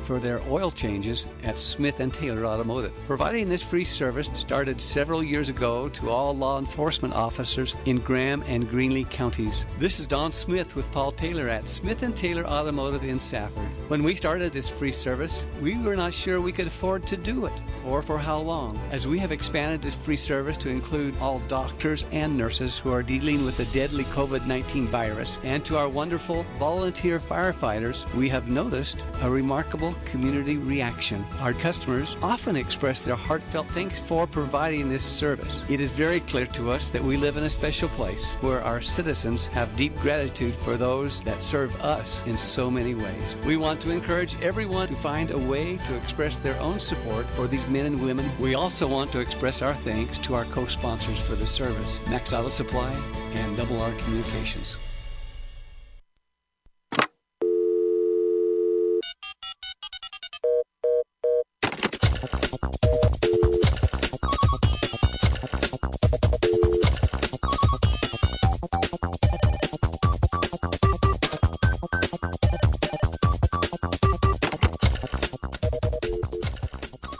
for their oil changes at Smith & Taylor Automotive. Providing this free service started several years ago to all law enforcement officers in Graham and Greenlee counties. This is Don Smith with Paul Taylor at Smith & Taylor Automotive in Safford. When we started this free service, we were not sure we could afford to do it or for how long. As we have expanded this free service to include all doctors and nurses who are dealing with the deadly COVID-19 virus, and to our wonderful volunteer firefighters, we have noticed a remarkable community reaction. Our customers often express their heartfelt thanks for providing this service. It is very clear to us that we live in a special place where our citizens have deep gratitude for those that serve us in so many ways. We want to encourage everyone to find a way to express their own support for these men and women. We also want to express our thanks to our co-sponsors for the service, Max Auto Supply and Double R Communications.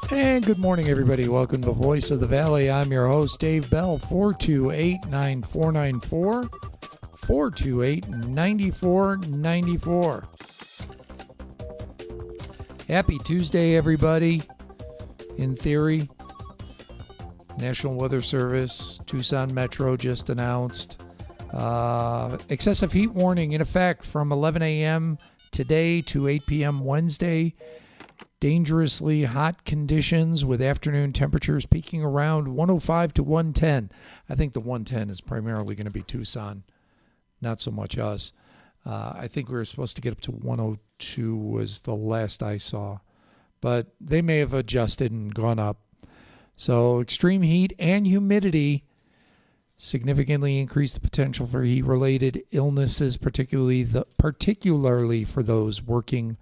And good morning, everybody. Welcome to the Voice of the Valley. I'm your host, Dave Bell, 428-9494, 428-9494. Happy Tuesday, everybody. In theory, National Weather Service, Tucson Metro just announced excessive heat warning in effect from 11 a.m. today to 8 p.m. Wednesday. Dangerously hot conditions with afternoon temperatures peaking around 105 to 110. I think the 110 is primarily going to be Tucson, not so much us. I think we were supposed to get up to 102 was the last I saw. But they may have adjusted and gone up. So extreme heat and humidity significantly increase the potential for heat-related illnesses, particularly for those working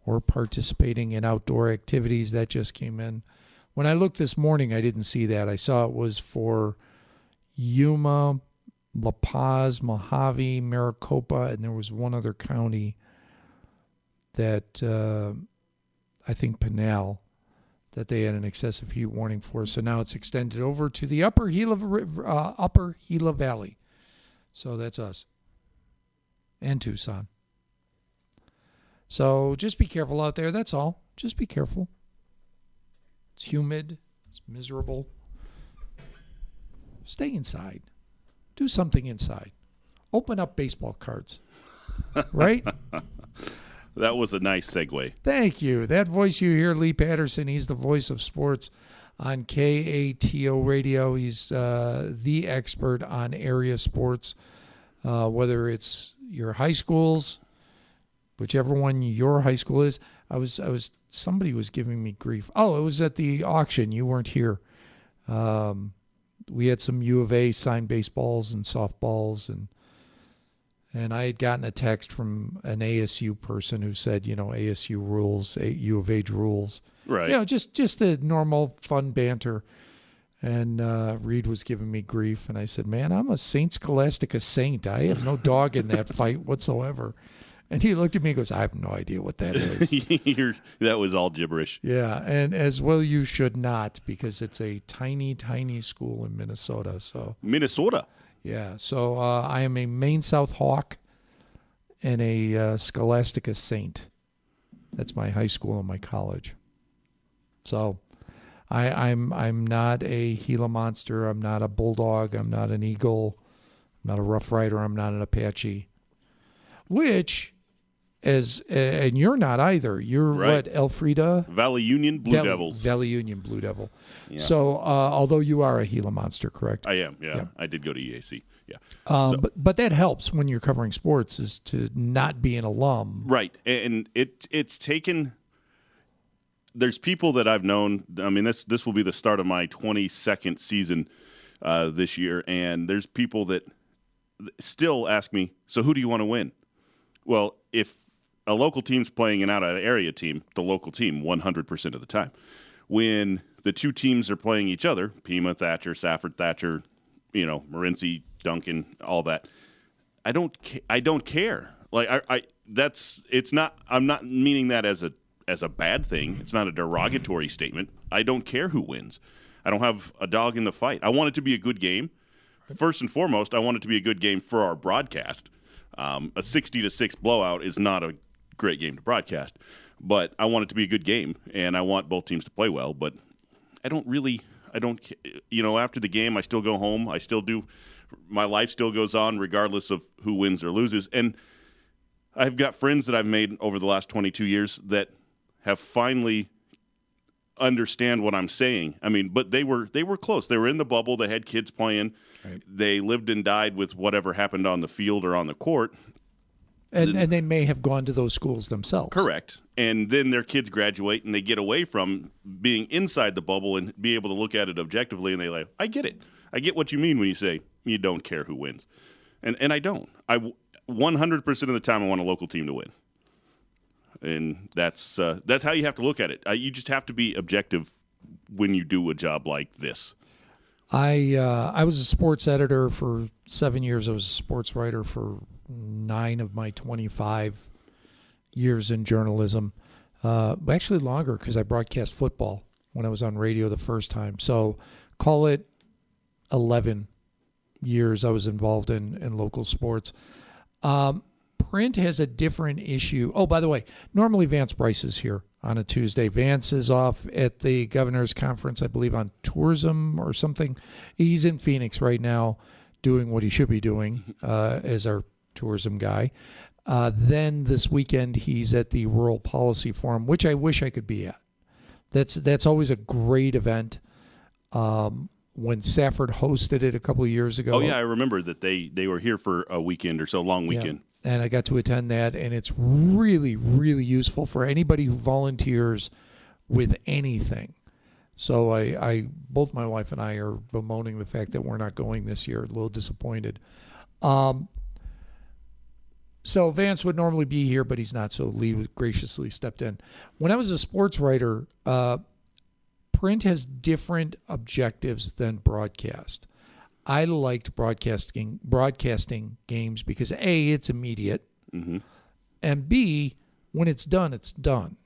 or participating in outdoor activities. That just came in. When I looked this morning, I didn't see that. I saw it was for Yuma, La Paz, Mojave, Maricopa, and there was one other county that I think Pinal, that they had an excessive heat warning for. So now it's extended over to the upper Gila Valley. So that's us. And Tucson. So just be careful out there. That's all. Just be careful. It's humid. It's miserable. Stay inside. Do something inside. Open up baseball cards. Right? That was a nice segue. Thank you. That voice you hear, Lee Patterson, he's the voice of sports on KATO Radio. He's the expert on area sports, whether it's your high schools, whichever one your high school is. Somebody was giving me grief. Oh, it was at the auction. You weren't here. We had some U of A signed baseballs and softballs, and I had gotten a text from an ASU person who said, ASU rules, U of H rules. Right. Just the normal fun banter. And Reed was giving me grief, and I said, man, I'm a Saint Scholastica saint. I have no dog in that fight whatsoever. And he looked at me and goes, I have no idea what that is. That was all gibberish. Yeah, and as well you should not, because it's a tiny, tiny school in Minnesota. Minnesota? Yeah, so I am a Maine South Hawk and a Scholastica Saint. That's my high school and my college. So I'm not a Gila Monster. I'm not a Bulldog. I'm not an Eagle. I'm not a Rough Rider. I'm not an Apache. Which... and you're not either. You're right. What, Elfrida? Valley Union Blue Devils. Valley Union Blue Devil. Yeah. So, although you are a Gila Monster, correct? I am, yeah. I did go to EAC, yeah. But that helps when you're covering sports, is to not be an alum. Right, and it's taken... There's people that I've known... I mean, this will be the start of my 22nd season this year, and there's people that still ask me, so who do you want to win? Well, if a local team's playing an out-of-area team, the local team 100% of the time. When the two teams are playing each other, Pima, Thatcher, Safford, Thatcher, Morenci, Duncan, all that, I don't care. Like it's not. I'm not meaning that as as a bad thing. It's not a derogatory statement. I don't care who wins. I don't have a dog in the fight. I want it to be a good game. First and foremost, I want it to be a good game for our broadcast. A 60-6 blowout is not a great game to broadcast, but I want it to be a good game, and I want both teams to play well. But I don't, after the game, I still go home. I still do. My life still goes on regardless of who wins or loses. And I've got friends that I've made over the last 22 years that have finally understand what I'm saying. I mean, but they were close. They were in the bubble. They had kids playing. Right. They lived and died with whatever happened on the field or on the court. And they may have gone to those schools themselves. Correct. And then their kids graduate and they get away from being inside the bubble and be able to look at it objectively, and they like, I get it. I get what you mean when you say you don't care who wins. And I don't. 100% of the time I want a local team to win. And that's how you have to look at it. You just have to be objective when you do a job like this. I was a sports editor for 7 years. I was a sports writer for 9 of my 25 years in journalism. Actually longer, because I broadcast football when I was on radio the first time. So call it 11 years I was involved in local sports. Print has a different issue. Oh, by the way, normally Vance Bryce is here on a Tuesday. Vance is off at the governor's conference, I believe, on tourism or something. He's in Phoenix right now doing what he should be doing as our tourism guy. Then this weekend he's at the Rural Policy Forum, which I wish I could be at. That's always a great event. When Safford hosted it a couple of years ago. Oh, yeah, I remember that they were here for a weekend or so, long weekend. Yeah. And I got to attend that, and it's really, really useful for anybody who volunteers with anything. So I both my wife and I are bemoaning the fact that we're not going this year, a little disappointed. So Vance would normally be here, but he's not, so Lee graciously stepped in. When I was a sports writer, print has different objectives than broadcast. I liked broadcasting games because A, it's immediate, and B, when it's done, it's done.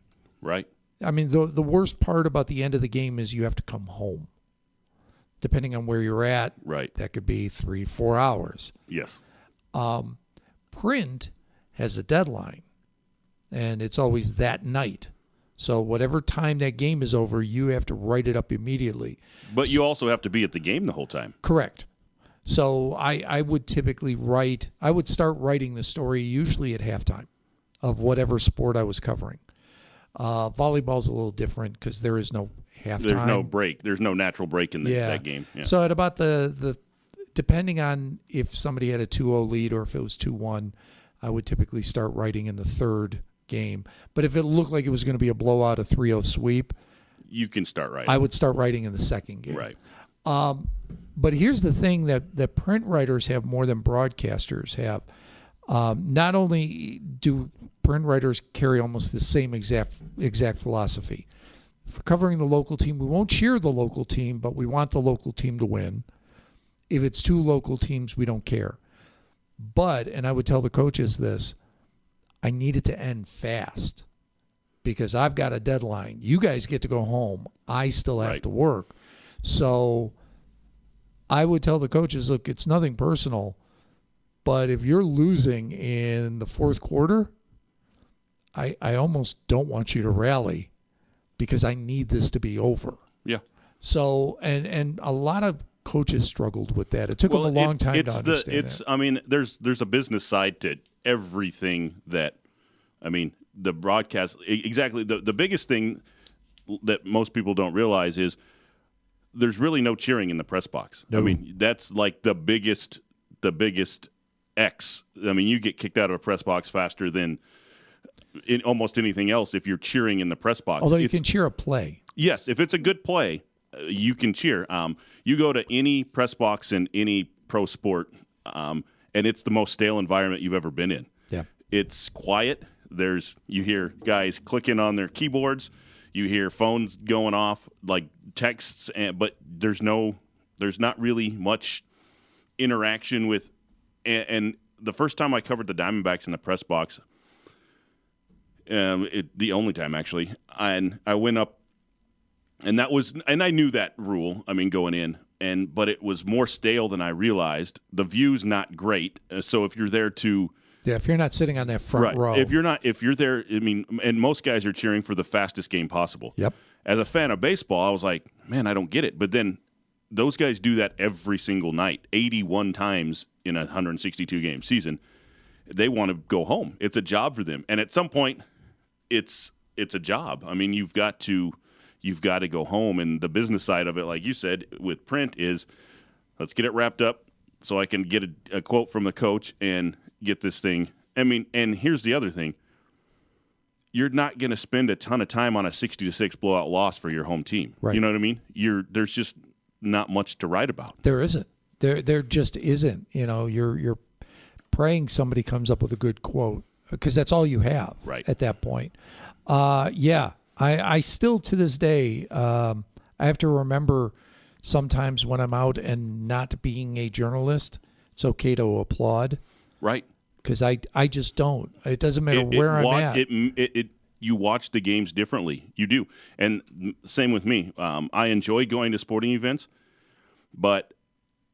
Right. I mean, the worst part about the end of the game is you have to come home. Depending on where you're at, right, that could be 3-4 hours. Yes. Print has a deadline, and it's always that night. So whatever time that game is over, you have to write it up immediately. But you also have to be at the game the whole time. Correct. So I would typically start writing the story usually at halftime of whatever sport I was covering. Volleyball's a little different because there is no halftime. There's no break. There's no natural break in that game. Yeah. So at about the depending on if somebody had a 2-0 lead or if it was 2-1, I would typically start writing in the third game. But if it looked like it was going to be a blowout, a 3-0 sweep, you can start writing. I would start writing in the second game. Right. But here's the thing that print writers have more than broadcasters have. Not only do print writers carry almost the same exact philosophy. For covering the local team, we won't cheer the local team, but we want the local team to win. If it's two local teams, we don't care. But, and I would tell the coaches this, I need it to end fast because I've got a deadline. You guys get to go home. I still have to work. So I would tell the coaches, look, it's nothing personal, but if you're losing in the fourth quarter, I almost don't want you to rally because I need this to be over. Yeah. So, and a lot of coaches struggled with that. It took them a long time to understand that. I mean, there's a business side to everything that, I mean, the broadcast, exactly. The biggest thing that most people don't realize is there's really no cheering in the press box. No. I mean, that's like the biggest X. I mean, you get kicked out of a press box faster than in almost anything else if you're cheering in the press box. Although you can cheer a play. Yes, if it's a good play, you can cheer. You go to any press box in any pro sport, and it's the most stale environment you've ever been in. Yeah, it's quiet. You hear guys clicking on their keyboards. You hear phones going off like texts, but there's not really much interaction with. And the first time I covered the Diamondbacks in the press box, The only time, actually. And I went up, and I knew that rule, going in, but it was more stale than I realized. The view's not great, so if you're there to... Yeah, if you're not sitting on that front row. If you're there, and most guys are cheering for the fastest game possible. Yep. As a fan of baseball, I was like, man, I don't get it. But then those guys do that every single night, 81 times in a 162-game season. They want to go home. It's a job for them. And at some point, it's a job. You've got to go home. And the business side of it, like you said, with print is, let's get it wrapped up so I can get a quote from the coach and get this thing. And here's the other thing. You're not going to spend a ton of time on a 60-6 blowout loss for your home team. Right. You know what I mean? There's just not much to write about. There isn't. There just isn't. You're praying somebody comes up with a good quote because that's all you have at that point. I still to this day I have to remember sometimes when I'm out and not being a journalist, it's okay to applaud. Right. Because I just don't. It doesn't matter where I'm at. You watch the games differently. You do. And same with me. I enjoy going to sporting events, but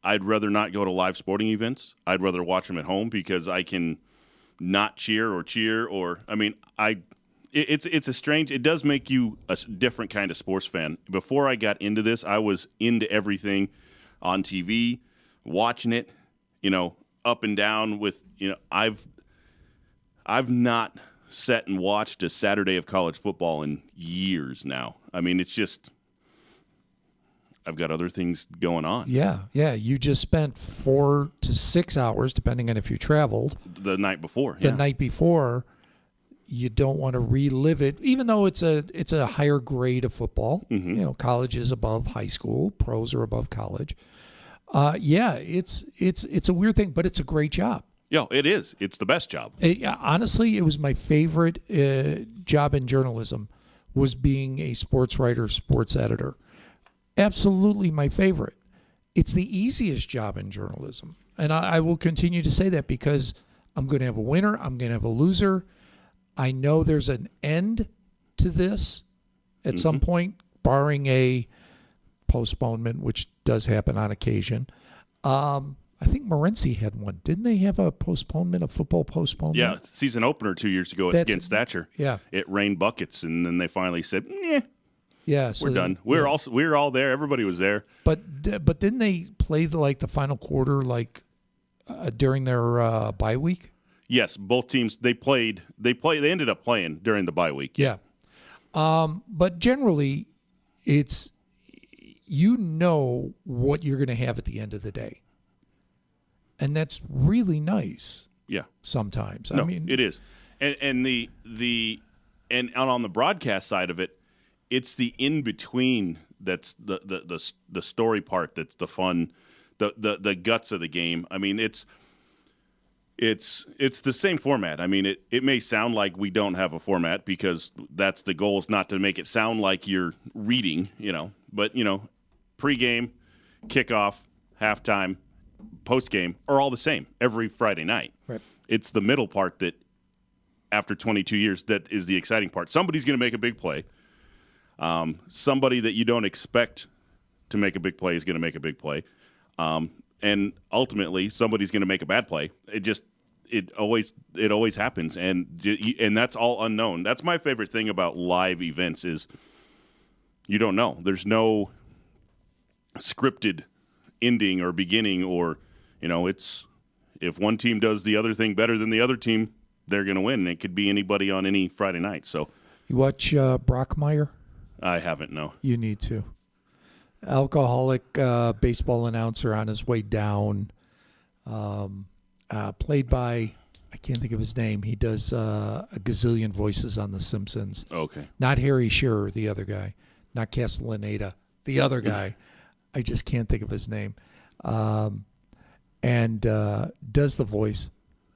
I'd rather not go to live sporting events. I'd rather watch them at home because I can not cheer. It's a strange. It does make you a different kind of sports fan. Before I got into this, I was into everything on TV, watching it, up and down with, I've not sat and watched a Saturday of college football in years now. It's just, I've got other things going on. Yeah. You just spent 4 to 6 hours, depending on if you traveled. The night before. The night before. You don't want to relive it, even though it's a higher grade of football. Mm-hmm. College is above high school. Pros are above college. It's a weird thing, but it's a great job. Yeah, it is. It's the best job. Honestly, it was my favorite job in journalism was being a sports writer, sports editor. Absolutely my favorite. It's the easiest job in journalism. And I will continue to say that because I'm going to have a winner. I'm going to have a loser. I know there's an end to this at some point, barring a postponement, which does happen on occasion. I think Morency had one. Didn't they have a postponement, a football postponement? Yeah, season opener 2 years ago against Thatcher. Yeah. It rained buckets, and then they finally said, yeah, so we're done. We were all there. Everybody was there. But didn't they play the final quarter during their bye week? Yes, both teams they ended up playing during the bye week. Yeah. But generally it's what you're going to have at the end of the day. And that's really nice. Yeah. Sometimes. No, it is. And on the broadcast side of it, it's the in between that's the story part that's the fun, the guts of the game. It's the same format. It may sound like we don't have a format because that's the goal, is not to make it sound like you're reading, but pregame, kickoff, halftime, postgame are all the same every Friday night. Right. It's the middle part that after 22 years that is the exciting part. Somebody's going to make a big play. Somebody that you don't expect to make a big play is going to make a big play. And ultimately somebody's going to make a bad play. It always happens, and that's all unknown. That's my favorite thing about live events is you don't know. There's no scripted ending or beginning, or it's if one team does the other thing better than the other team, they're going to win. And it could be anybody on any Friday night. So you watch Brockmire? I haven't. No, you need to. Alcoholic baseball announcer on his way down, played by, I can't think of his name. He does a gazillion voices on The Simpsons. Okay. Not Harry Shearer, the other guy. Not Castellaneta, the other guy. I just can't think of his name. And does the voice.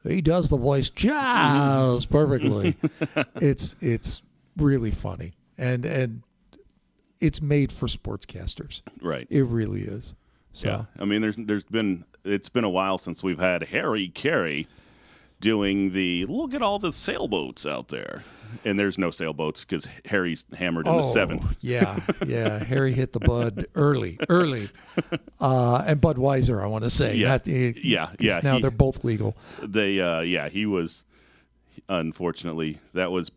He does the voice just perfectly. It's really funny. And it's made for sportscasters. Right. It really is. So. Yeah. It's been a while since we've had Harry Carey doing the look at all the sailboats out there. and there's no sailboats because Harry's hammered in the 7th. Yeah. Harry hit the bud early. And Budweiser, I want to say. Now they're both legal. He was. Unfortunately, that was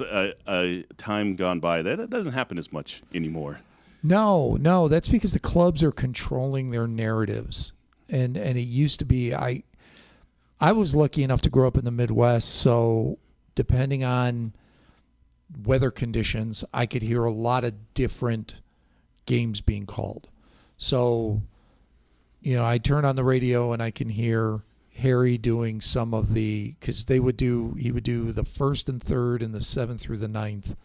a time gone by that doesn't happen as much anymore. No, that's because the clubs are controlling their narratives, and it used to be. I was lucky enough to grow up in the Midwest, so depending on weather conditions, I could hear a lot of different games being called. So, I turn on the radio and I can hear Harry doing some of because he would do the 1st and 3rd and the 7th through the 9th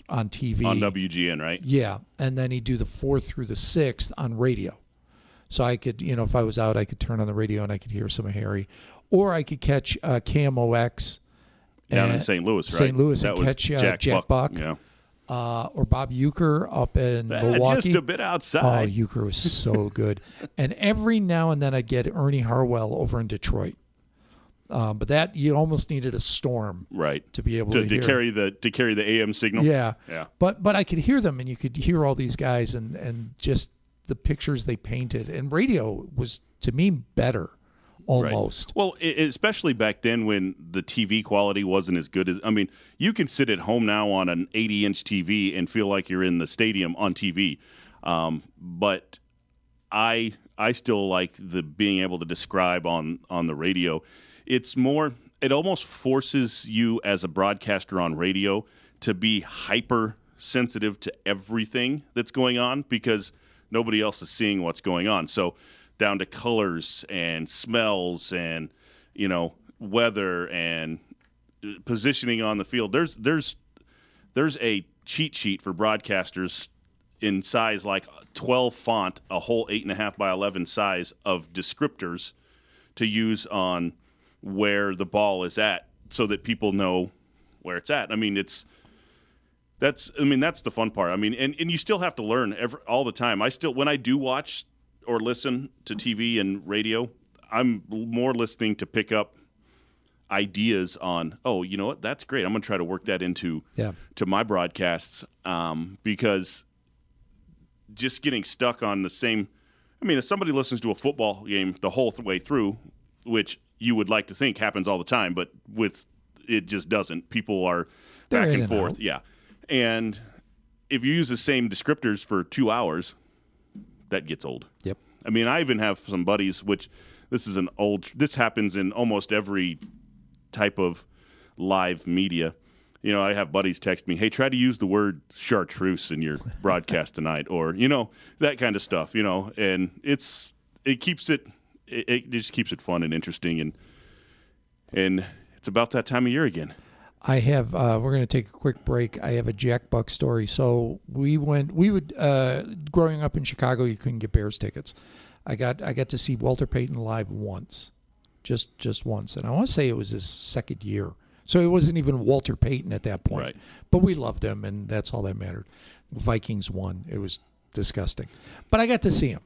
on TV. On WGN, right? Yeah. And then he'd do the 4th through the 6th on radio. So I could, if I was out, I could turn on the radio and I could hear some of Harry. Or I could catch KMOX. Down in St. Louis, right? St. Louis, that and catch Jack Buck. Yeah. Or Bob Euchre up in Milwaukee. Just a bit outside. Oh, Euchre was so good. And every now and then I get Ernie Harwell over in Detroit. But that you almost needed a storm, right, to be able to hear. carry the AM signal. Yeah. But I could hear them, and you could hear all these guys, and just the pictures they painted. And radio was, to me, better. Almost. Right. Well, especially back then when the TV quality wasn't as good as. I mean, you can sit at home now on an 80-inch TV and feel like you're in the stadium on TV. But I still like the being able to describe on the radio. It's more. It almost forces you as a broadcaster on radio to be hyper sensitive to everything that's going on because nobody else is seeing what's going on. So. Down to colors and smells and weather and positioning on the field. There's a cheat sheet for broadcasters in size like 12 font, a whole 8.5 by 11 size of descriptors to use on where the ball is at, so that people know where it's at. I mean, that's the fun part. I mean, and you still have to learn all the time. When I do watch or listen to TV and radio, I'm more listening to pick up ideas on, you know what, that's great. I'm going to try to work that into to my broadcasts because just getting stuck on the same. I mean, if somebody listens to a football game the whole way through, which you would like to think happens all the time, but it just doesn't. People are back and forth. Yeah. And if you use the same descriptors for 2 hours, that gets old. Yep. I mean, I even have some buddies, which this happens in almost every type of live media. I have buddies text me, hey, try to use the word chartreuse in your broadcast tonight, or, that kind of stuff, and it just keeps it fun and interesting. And it's about that time of year again. I have. We're going to take a quick break. I have a Jack Buck story. So we would growing up in Chicago, you couldn't get Bears tickets. I got to see Walter Payton live once, just once, and I want to say it was his second year. So it wasn't even Walter Payton at that point. Right. But we loved him, and that's all that mattered. Vikings won. It was disgusting, but I got to see him.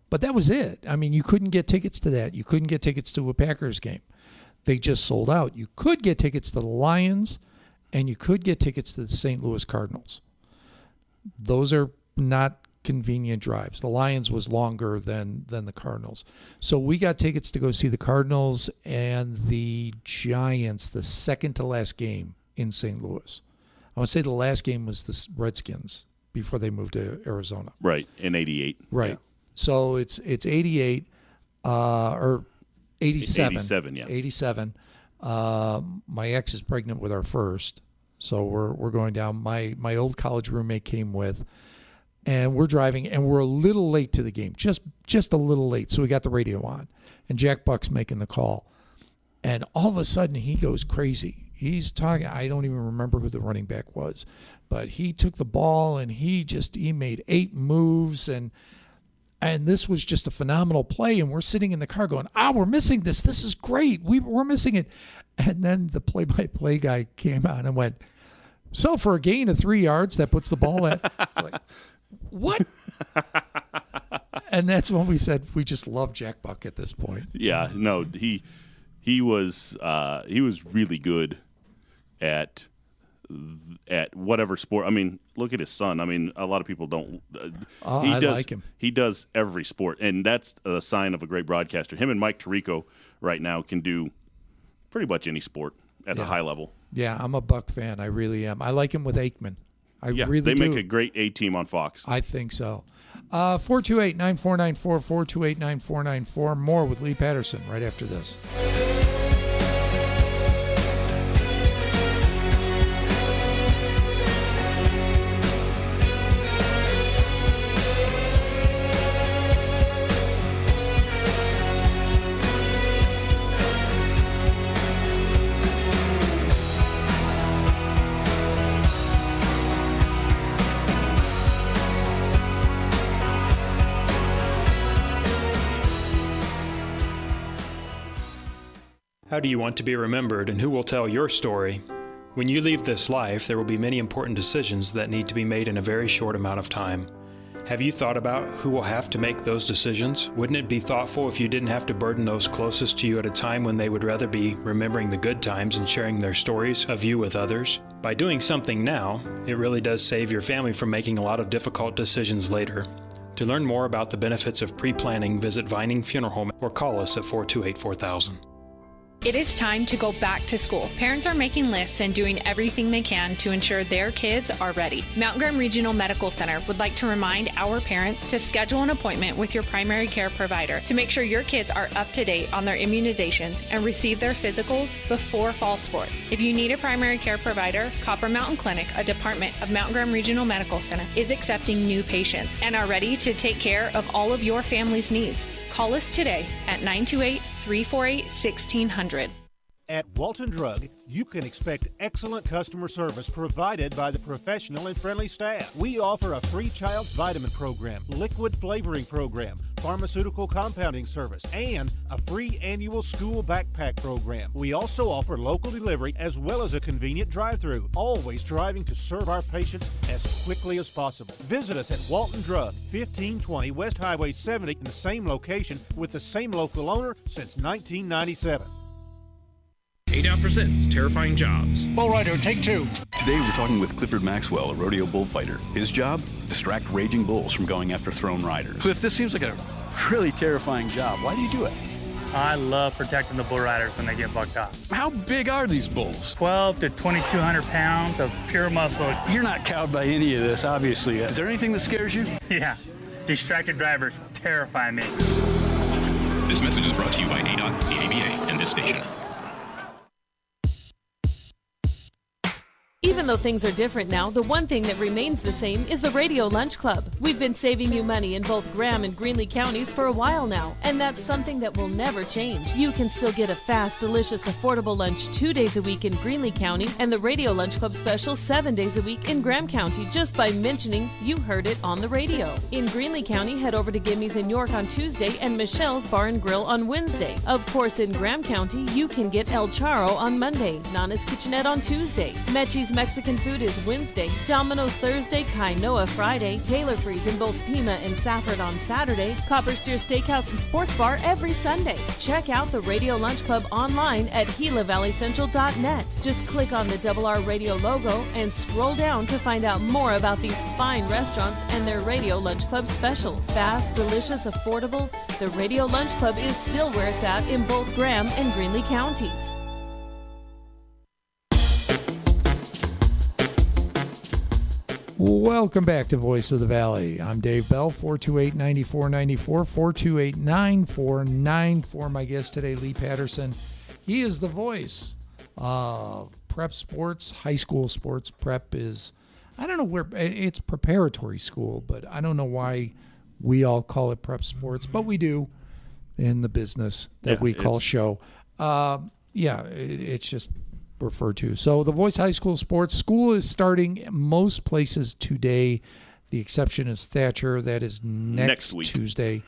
But that was it. I mean, you couldn't get tickets to that. You couldn't get tickets to a Packers game. They just sold out. You could get tickets to the Lions, and you could get tickets to the St. Louis Cardinals. Those are not convenient drives. The Lions was longer than the Cardinals. So we got tickets to go see the Cardinals and the Giants, the second to last game in St. Louis. I would say the last game was the Redskins before they moved to Arizona. Right, in 88. Right. Yeah. So it's 88 or 87. 87, yeah. 87. My ex is pregnant with our first, so we're going down. My old college roommate came with, and we're driving, and we're a little late to the game, just a little late. So we got the radio on, and Jack Buck's making the call, and all of a sudden he goes crazy. He's talking. I don't even remember who the running back was, but he took the ball and he made 8 moves and this was just a phenomenal play, and we're sitting in the car going, we're missing this. This is great. We're missing it. And then the play-by-play guy came out and went, so for a gain of 3 yards, that puts the ball at, like, what? And that's when we said we just love Jack Buck at this point. Yeah, no, he was really good at at whatever sport. I mean, look at his son. I mean, a lot of people don't. I like him. He does every sport, and that's a sign of a great broadcaster. Him and Mike Tirico right now can do pretty much any sport at the high level. Yeah, I'm a Buck fan. I really am. I like him with Aikman. I really they do. make a great A-team on Fox. I think so. 428-9494, 428-9494. More with Lee Patterson right after this. How do you want to be remembered, and who will tell your story? When you leave this life, there will be many important decisions that need to be made in a very short amount of time. Have you thought about who will have to make those decisions? Wouldn't it be thoughtful if you didn't have to burden those closest to you at a time when they would rather be remembering the good times and sharing their stories of you with others? By doing something now, it really does save your family from making a lot of difficult decisions later. To learn more about the benefits of pre-planning, visit Vining Funeral Home or call us at 428-4000. It is time to go back to school. Parents are making lists and doing everything they can to ensure their kids are ready. Mount Graham Regional Medical Center would like to remind our parents to schedule an appointment with your primary care provider to make sure your kids are up to date on their immunizations and receive their physicals before fall sports. If you need a primary care provider, Copper Mountain Clinic, a department of Mount Graham Regional Medical Center, is accepting new patients and are ready to take care of all of your family's needs. Call us today at 928-348-1600. At Walton Drug, you can expect excellent customer service provided by the professional and friendly staff. We offer a free child's vitamin program, liquid flavoring program, pharmaceutical compounding service, and a free annual school backpack program. We also offer local delivery as well as a convenient drive-thru, always striving to serve our patients as quickly as possible. Visit us at Walton Drug, 1520 West Highway 70 in the same location with the same local owner since 1997. 8 Out presents Terrifying Jobs. Bull Rider, take 2. Today we're talking with Clifford Maxwell, a rodeo bullfighter. His job? Distract raging bulls from going after thrown riders. Cliff, this seems like a really terrifying job. Why do you do it? I love protecting the bull riders when they get bucked off. How big are these bulls? 12 to 2,200 pounds of pure muscle. You're not cowed by any of this, obviously. Is there anything that scares you? Yeah. Distracted drivers terrify me. This message is brought to you by ADOT, ADBA, and this station. Even though things are different now, the one thing that remains the same is the Radio Lunch Club. We've been saving you money in both Graham and Greenlee counties for a while now, and that's something that will never change. You can still get a fast, delicious, affordable lunch 2 days a week in Greenlee County and the Radio Lunch Club special 7 days a week in Graham County just by mentioning you heard it on the radio. In Greenlee County, head over to Gimme's in York on Tuesday and Michelle's Bar and Grill on Wednesday. Of course, in Graham County, you can get El Charro on Monday, Nana's Kitchenette on Tuesday, Mechi's Mexican Food is Wednesday, Domino's Thursday, Kainoa Friday, Taylor Freeze in both Pima and Safford on Saturday, Copper Steer Steakhouse and Sports Bar every Sunday. Check out the Radio Lunch Club online at GilaValleyCentral.net. Just click on the RR Radio logo and scroll down to find out more about these fine restaurants and their Radio Lunch Club specials. Fast, delicious, affordable, the Radio Lunch Club is still where it's at in both Graham and Greenlee counties. Welcome back to Voice of the Valley. I'm Dave Bell, 428-9494, 428-9494. My guest today, Lee Patterson. He is the voice of prep sports, high school sports. Prep is, I don't know where, it's preparatory school, but I don't know why we all call it prep sports, but we do in the business that we call show. It's just referred to. So the Voice High School Sports School is starting most places today. The exception is Thatcher. That is next week. Tuesday.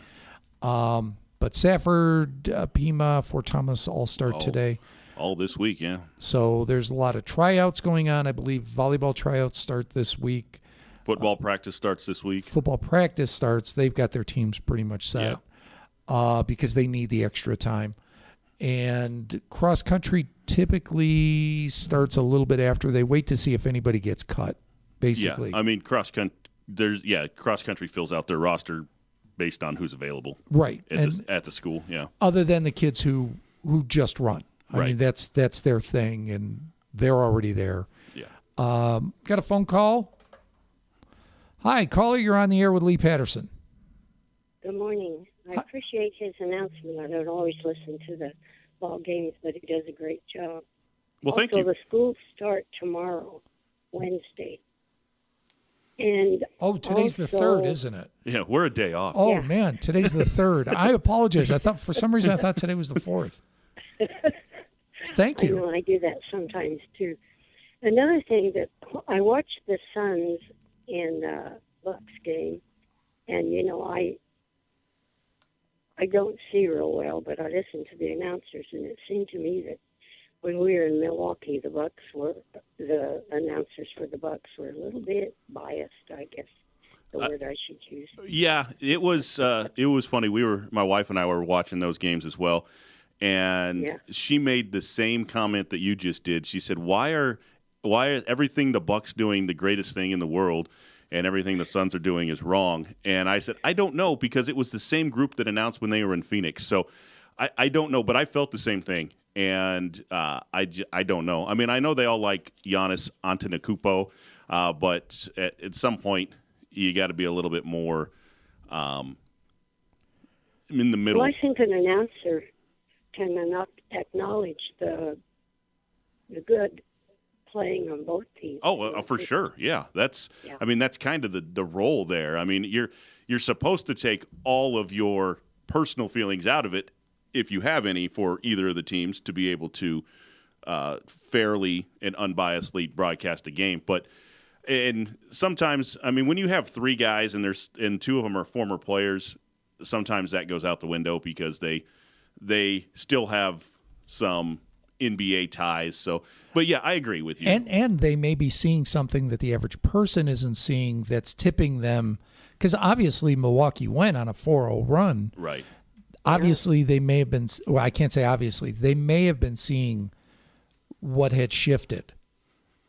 But Safford, Pima, Fort Thomas all start today. All this week, yeah. So there's a lot of tryouts going on. I believe volleyball tryouts start this week. Football practice starts this week. Football practice starts. They've got their teams pretty much set because they need the extra time. And cross-country typically starts a little bit after. They wait to see if anybody gets cut, basically. Yeah, I mean, cross country fills out their roster based on who's available. Right. At the school, yeah. Other than the kids who just run. I Right. mean, that's their thing, and they're already there. Yeah. Got a phone call? Hi, caller, you're on the air with Lee Patterson. Good morning. I appreciate his announcement. I don't always listen to the ball games, but he does a great job. Well, thank you. So the schools start tomorrow, Wednesday. And today's the 3rd, isn't it? Yeah, we're a day off. Oh, man, today's the 3rd. I apologize. For some reason, I thought today was the 4th. Thank you. I know, I do that sometimes, too. Another thing that I watched the Suns in Bucks game, and, I don't see real well, but I listen to the announcers, and it seemed to me that when we were in Milwaukee, the announcers for the Bucks were a little bit biased, I guess, the word I should use. Yeah, it was funny. My wife and I were watching those games as well, and she made the same comment that you just did. She said, "Why are everything the Bucks doing the greatest thing in the world?" And everything the Suns are doing is wrong. And I said, I don't know, because it was the same group that announced when they were in Phoenix. So I don't know, but I felt the same thing. And I don't know. I mean, I know they all like Giannis Antetokounmpo, but at some point you got to be a little bit more in the middle. Well, I think an announcer can acknowledge the good playing on both teams. Oh, for sure. Yeah. I mean, that's kind of the role there. I mean, you're supposed to take all of your personal feelings out of it, if you have any, for either of the teams to be able to fairly and unbiasedly broadcast a game. And sometimes, I mean, when you have 3 guys and 2 of them are former players, sometimes that goes out the window because they still have some NBA ties. So, but yeah, I agree with you. And they may be seeing something that the average person isn't seeing that's tipping them, because obviously Milwaukee went on a 4-0 run. Right. Obviously, they may have been. Well, I can't say obviously. They may have been seeing what had shifted,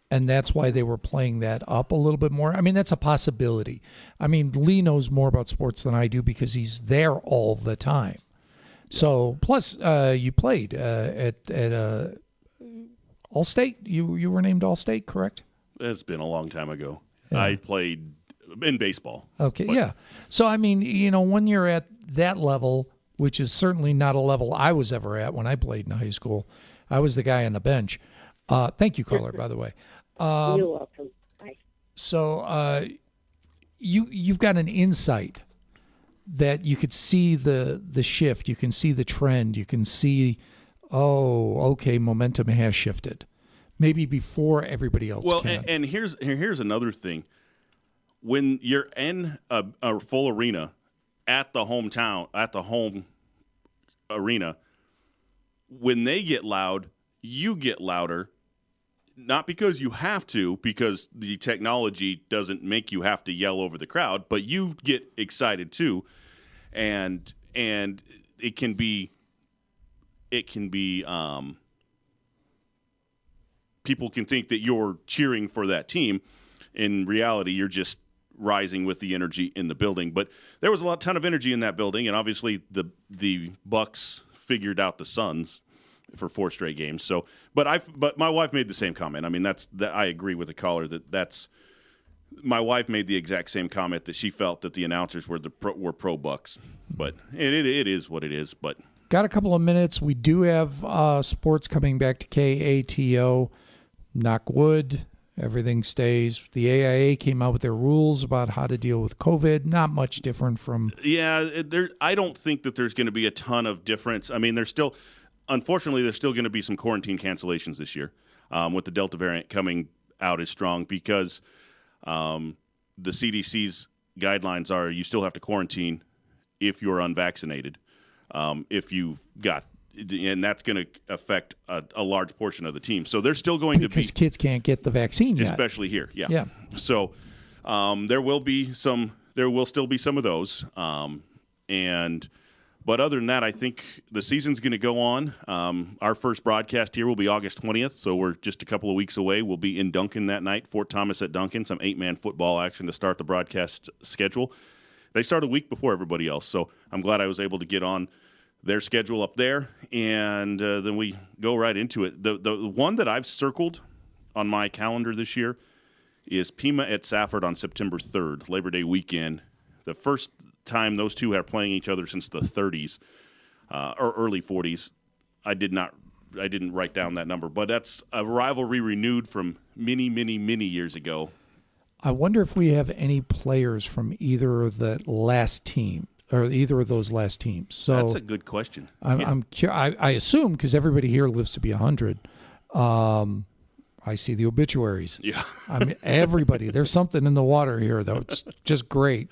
and that's why they were playing that up a little bit more. I mean, that's a possibility. I mean, Lee knows more about sports than I do because he's there all the time. So, plus, you played at All-State. You were named All-State, correct? It's been a long time ago. Yeah. I played in baseball. Okay, yeah. So, I mean, when you're at that level, which is certainly not a level I was ever at when I played in high school, I was the guy on the bench. Thank you, caller, by the way. You're welcome. Bye. So, you've got an insight that you could see the shift, you can see the trend, you can see, okay, momentum has shifted, maybe before everybody else can. And here's another thing: when you're in a full arena at the home arena, when they get loud, you get louder. Not because you have to, because the technology doesn't make you have to yell over the crowd, but you get excited too, and it can be people can think that you're cheering for that team. In reality, you're just rising with the energy in the building. But there was a ton of energy in that building, and obviously the Bucks figured out the Suns for 4 straight games. So, but my wife made the same comment. I mean, I agree with the caller that's my wife made the exact same comment, that she felt that the announcers were pro Bucks. But it is what it is. But got a couple of minutes. We do have sports coming back to KATO. Knock wood. Everything stays. The AIA came out with their rules about how to deal with COVID. Not much different from. Yeah, I don't think that there's going to be a ton of difference. I mean, unfortunately, there's still going to be some quarantine cancellations this year with the Delta variant coming out as strong, because the CDC's guidelines are you still have to quarantine if you're unvaccinated, if you've got, and that's going to affect a large portion of the team. So there's still going to be, because kids can't get the vaccine yet, especially here. Yeah. So there will still be some of those, But other than that, I think the season's going to go on. Our first broadcast here will be August 20th, so we're just a couple of weeks away. We'll be in Duncan that night, Fort Thomas at Duncan, some 8-man football action to start the broadcast schedule. They start a week before everybody else, so I'm glad I was able to get on their schedule up there, and then we go right into it. The one that I've circled on my calendar this year is Pima at Safford on September 3rd, Labor Day weekend. The first time those two are playing each other since the 30s or early 40s. I didn't write down that number, but that's a rivalry renewed from many, many, many years ago. I wonder if we have any players from either of the last team or either of those last teams. So that's a good question. I assume because everybody here lives to be 100. I see the obituaries. Yeah, I mean everybody. There's something in the water here, though. It's just great.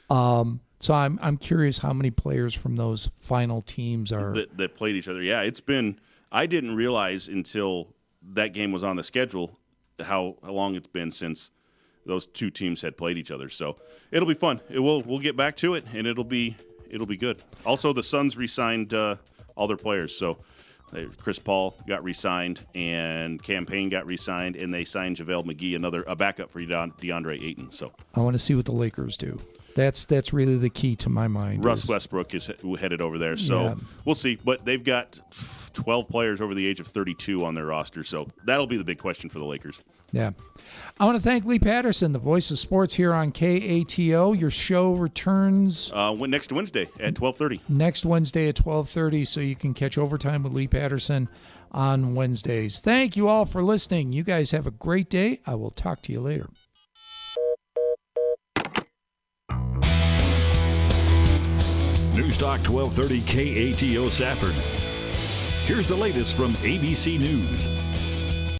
So I'm curious how many players from those final teams are that played each other. Yeah, it's been. I didn't realize until that game was on the schedule how long it's been since those two teams had played each other. So it'll be fun. We'll get back to it, and it'll be good. Also, the Suns re-signed all their players. So Chris Paul got re-signed, and Cam Payne got re-signed, and they signed JaVale McGee, a backup for DeAndre Ayton. So I want to see what the Lakers do. That's really the key to my mind. Russ Westbrook is headed over there, so we'll see. But they've got 12 players over the age of 32 on their roster, so that'll be the big question for the Lakers. Yeah. I want to thank Lee Patterson, the voice of sports here on KATO. Your show returns next Wednesday at 12:30. Next Wednesday at 12:30, so you can catch Overtime with Lee Patterson on Wednesdays. Thank you all for listening. You guys have a great day. I will talk to you later. Newstalk 1230 KATO Safford. Here's the latest from ABC News.